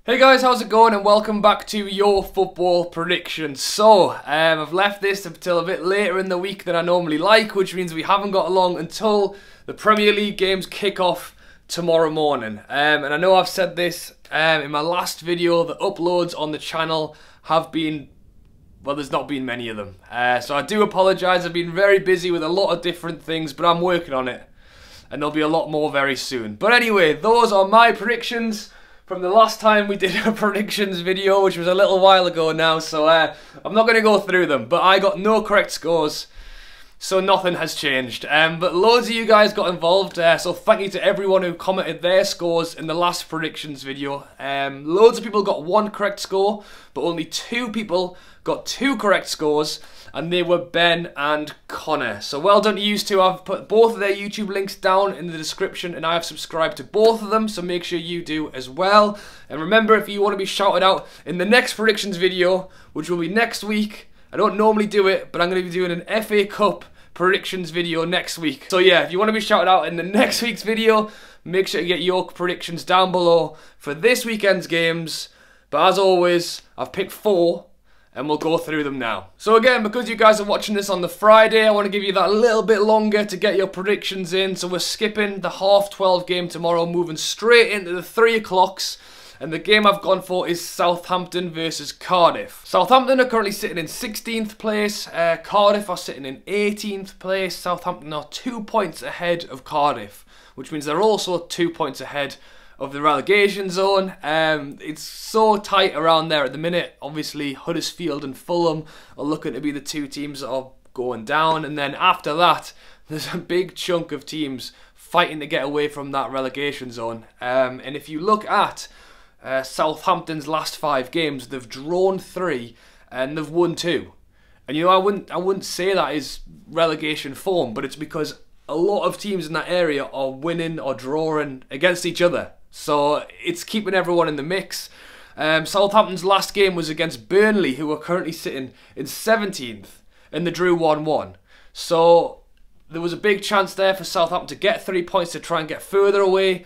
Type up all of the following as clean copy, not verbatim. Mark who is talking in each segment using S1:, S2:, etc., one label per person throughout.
S1: Hey guys, how's it going, and welcome back to your football predictions. So, I've left this until a bit later in the week than I normally like, which means we haven't got along until the Premier League games kick off tomorrow morning. And I know I've said this in my last video, the uploads on the channel have been, well, there's not been many of them. So I do apologise, I've been very busy with a lot of different things, but I'm working on it. And there'll be a lot more very soon. But anyway, those are my predictions from the last time we did a predictions video, which was a little while ago now, so I'm not going to go through them, but I got no correct scores, so nothing has changed. But loads of you guys got involved, so thank you to everyone who commented their scores in the last predictions video. Loads of people got one correct score, but only 2 people got 2 correct scores, and they were Ben and Connor. So well done to you two. I've put both of their YouTube links down in the description, and I have subscribed to both of them, so make sure you do as well. And remember, if you want to be shouted out in the next predictions video, which will be next week, I don't normally do it, but I'm going to be doing an FA Cup predictions video next week. So yeah, if you want to be shouted out in the next week's video, make sure to get your predictions down below for this weekend's games. But as always, I've picked 4. And we'll go through them now. So again, because you guys are watching this on the Friday, I want to give you that little bit longer to get your predictions in. So we're skipping the 12:30 game tomorrow, moving straight into the 3 o'clocks. And the game I've gone for is Southampton versus Cardiff. Southampton are currently sitting in 16th place. Cardiff are sitting in 18th place. Southampton are 2 points ahead of Cardiff, which means they're also 2 points ahead of the relegation zone. It's so tight around there at the minute. Obviously Huddersfield and Fulham are looking to be the 2 teams that are going down, and then after that there's a big chunk of teams fighting to get away from that relegation zone. And if you look at Southampton's last 5 games, they've drawn 3 and they've won 2. And you know, I wouldn't say that is relegation form, but it's because a lot of teams in that area are winning or drawing against each other. So it's keeping everyone in the mix. Southampton's last game was against Burnley, who are currently sitting in 17th, and they drew 1-1. So there was a big chance there for Southampton to get 3 points to try and get further away,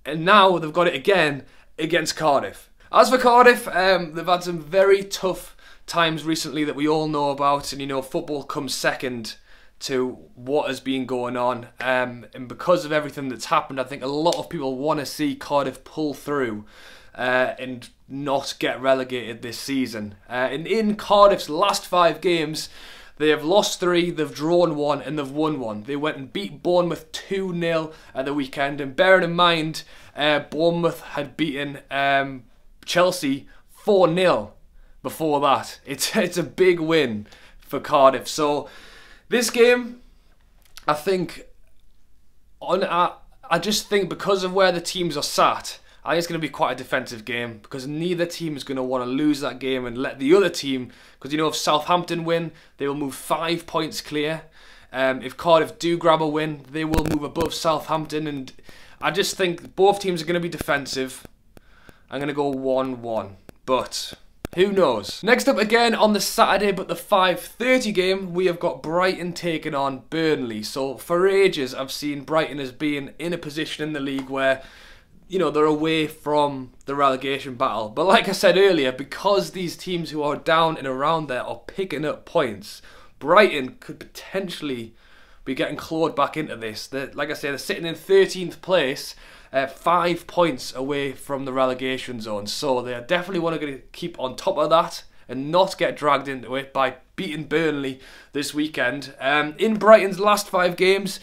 S1: and now they've got it again against Cardiff. As for Cardiff, they've had some very tough times recently that we all know about, and you know, football comes second to what has been going on, and because of everything that's happened, I think a lot of people want to see Cardiff pull through and not get relegated this season. And in Cardiff's last 5 games, they have lost 3, they've drawn 1, and they've won 1. They went and beat Bournemouth 2-0 at the weekend, and bearing in mind Bournemouth had beaten Chelsea 4-0 before that. It's a big win for Cardiff. So this game, I think, I just think because of where the teams are sat, I think it's going to be quite a defensive game, because neither team is going to want to lose that game and let the other team, because you know, if Southampton win, they will move 5 points clear. If Cardiff do grab a win, they will move above Southampton, and I just think both teams are going to be defensive. I'm going to go 1-1, but who knows? Next up again on the Saturday, but the 5:30 game, we have got Brighton taking on Burnley. So for ages, I've seen Brighton as being in a position in the league where, you know, they're away from the relegation battle. But like I said earlier, because these teams who are down and around there are picking up points, Brighton could potentially be getting clawed back into this. Like I said, they're sitting in 13th place, 5 points away from the relegation zone. So they definitely want to keep on top of that and not get dragged into it by beating Burnley this weekend. In Brighton's last 5 games,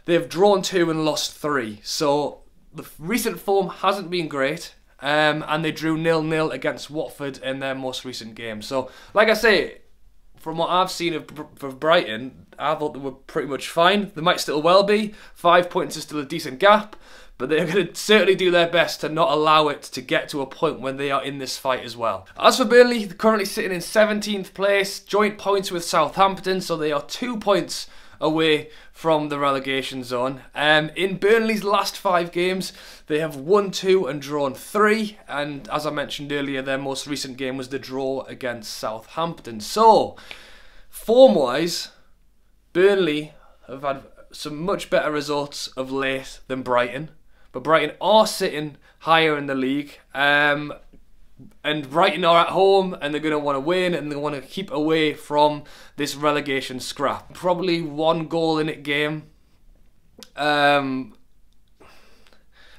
S1: they've drawn 2 and lost 3. So the recent form hasn't been great, and they drew 0-0 against Watford in their most recent game. So like I say, from what I've seen of Brighton, I thought they were pretty much fine. They might still well be. 5 points is still a decent gap, but they're going to certainly do their best to not allow it to get to a point when they are in this fight as well. As for Burnley, they're currently sitting in 17th place, joint points with Southampton, so they are 2 points away from the relegation zone. In Burnley's last 5 games, they have won 2 and drawn 3, and as I mentioned earlier, their most recent game was the draw against Southampton. So, form-wise, Burnley have had some much better results of late than Brighton, but Brighton are sitting higher in the league. And Brighton are at home, and they're going to want to win, and they want to keep away from this relegation scrap. Probably 1 goal in it game. I'm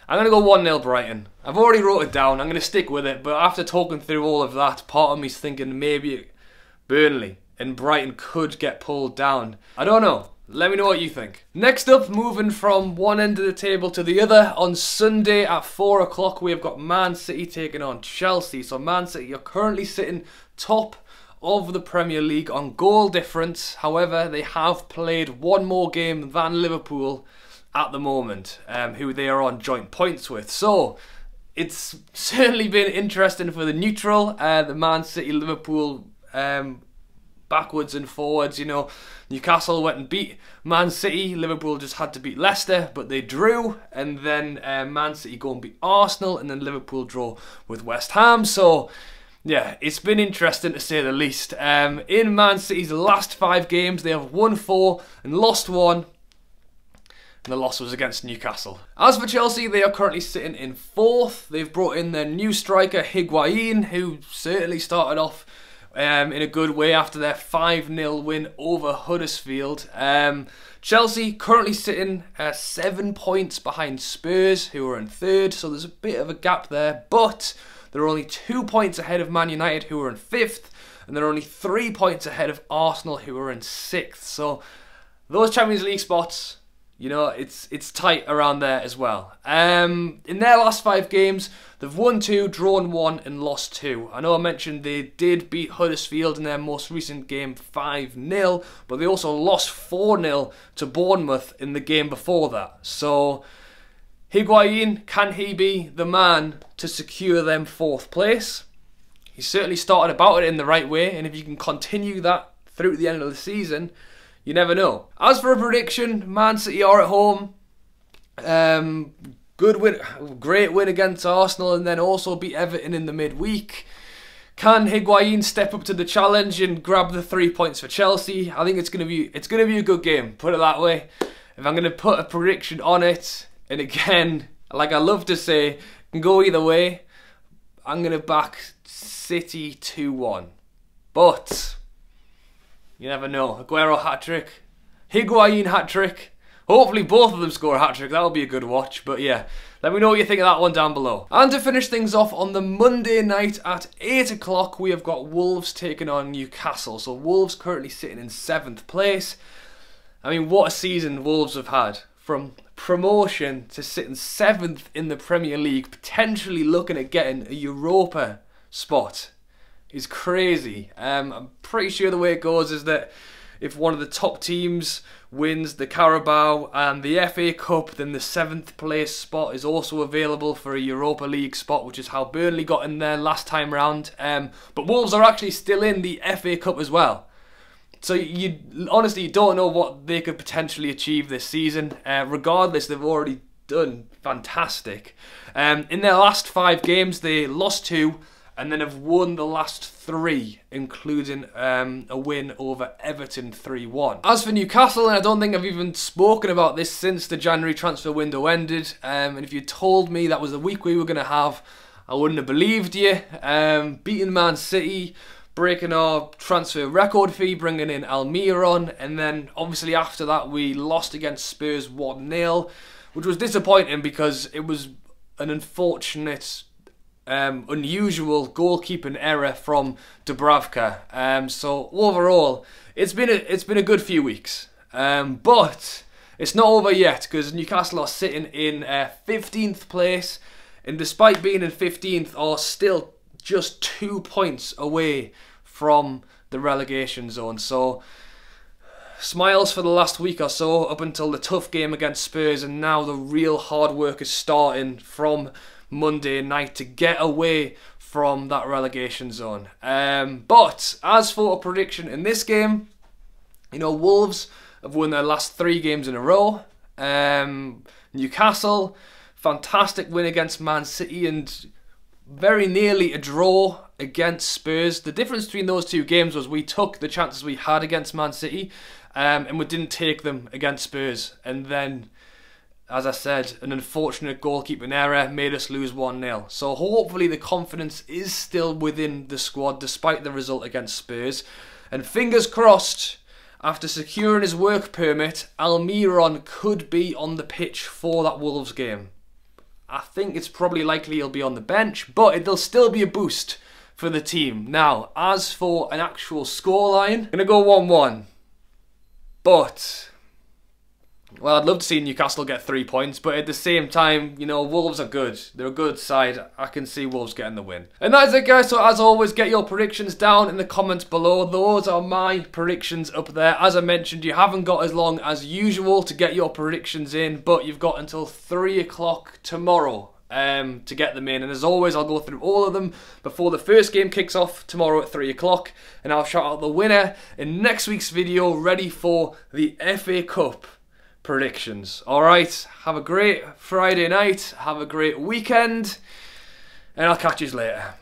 S1: going to go 1-0 Brighton. I've already wrote it down. I'm going to stick with it. But after talking through all of that, part of me's thinking maybe Burnley and Brighton could get pulled down. I don't know. Let me know what you think. Next up, moving from one end of the table to the other, on Sunday at 4 o'clock, we have got Man City taking on Chelsea. So Man City are currently sitting top of the Premier League on goal difference. However, they have played 1 more game than Liverpool at the moment, who they are on joint points with. So it's certainly been interesting for the neutral, the Man City Liverpool backwards and forwards. You know, Newcastle went and beat Man City, Liverpool just had to beat Leicester, but they drew, and then Man City go and beat Arsenal, and then Liverpool draw with West Ham. So yeah, it's been interesting to say the least. In Man City's last 5 games, they have won 4 and lost 1. And the loss was against Newcastle. As for Chelsea, they are currently sitting in 4th. They've brought in their new striker, Higuain, who certainly started off in a good way after their 5-0 win over Huddersfield. Chelsea currently sitting 7 points behind Spurs, who are in 3rd, so there's a bit of a gap there, but they're only 2 points ahead of Man United, who are in 5th, and they're only 3 points ahead of Arsenal, who are in 6th. So those Champions League spots, you know, it's tight around there as well. In their last 5 games, they've won 2, drawn 1, and lost 2. I know I mentioned they did beat Huddersfield in their most recent game 5-0, but they also lost 4-0 to Bournemouth in the game before that. So Higuain, can he be the man to secure them 4th place? He certainly started about it in the right way, and if you can continue that through to the end of the season, you never know. As for a prediction, Man City are at home. Good win, great win against Arsenal, and then also beat Everton in the midweek. Can Higuain step up to the challenge and grab the 3 points for Chelsea? I think it's gonna be a good game. Put it that way. If I'm gonna put a prediction on it, and again, like I love to say, it can go either way. I'm gonna back City 2-1, but you never know. Aguero hat-trick, Higuain hat-trick. Hopefully both of them score a hat-trick. That'll be a good watch. But yeah, let me know what you think of that one down below. And to finish things off, on the Monday night at 8 o'clock, we have got Wolves taking on Newcastle. So Wolves currently sitting in 7th place. I mean, what a season Wolves have had. From promotion to sitting 7th in the Premier League, potentially looking at getting a Europa spot, is crazy. I'm pretty sure the way it goes is that if one of the top teams wins the Carabao and the FA Cup, then the 7th place spot is also available for a Europa League spot, which is how Burnley got in there last time round. But Wolves are actually still in the FA Cup as well. So honestly, you don't know what they could potentially achieve this season. Regardless, they've already done fantastic. In their last 5 games, they lost 2, and then have won the last 3, including a win over Everton 3-1. As for Newcastle, and I don't think I've even spoken about this since the January transfer window ended, and if you told me that was the week we were going to have, I wouldn't have believed you. Beating Man City, breaking our transfer record fee, bringing in Almiron, and then obviously after that we lost against Spurs 1-0, which was disappointing because it was an unfortunate unusual goalkeeping error from Dubravka. So overall, it's been a good few weeks, but it's not over yet because Newcastle are sitting in 15th place, and despite being in 15th, are still just 2 points away from the relegation zone. So smiles for the last week or so, up until the tough game against Spurs, and now the real hard work is starting from Monday night to get away from that relegation zone. But as for a prediction in this game, you know, Wolves have won their last 3 games in a row. Newcastle, fantastic win against Man City and very nearly a draw against Spurs. The difference between those 2 games was we took the chances we had against Man City, and we didn't take them against Spurs. And then as I said, an unfortunate goalkeeping error made us lose 1-0. So hopefully the confidence is still within the squad despite the result against Spurs. And fingers crossed, after securing his work permit, Almiron could be on the pitch for that Wolves game. I think it's probably likely he'll be on the bench, but it'll still be a boost for the team. Now, as for an actual scoreline, I'm going to go 1-1. But, well, I'd love to see Newcastle get 3 points, but at the same time, you know, Wolves are good. They're a good side. I can see Wolves getting the win. And that is it, guys. So, as always, get your predictions down in the comments below. Those are my predictions up there. As I mentioned, you haven't got as long as usual to get your predictions in, but you've got until 3 o'clock tomorrow to get them in. And as always, I'll go through all of them before the first game kicks off tomorrow at 3 o'clock. And I'll shout out the winner in next week's video, ready for the FA Cup predictions. Alright, have a great Friday night, have a great weekend, and I'll catch you later.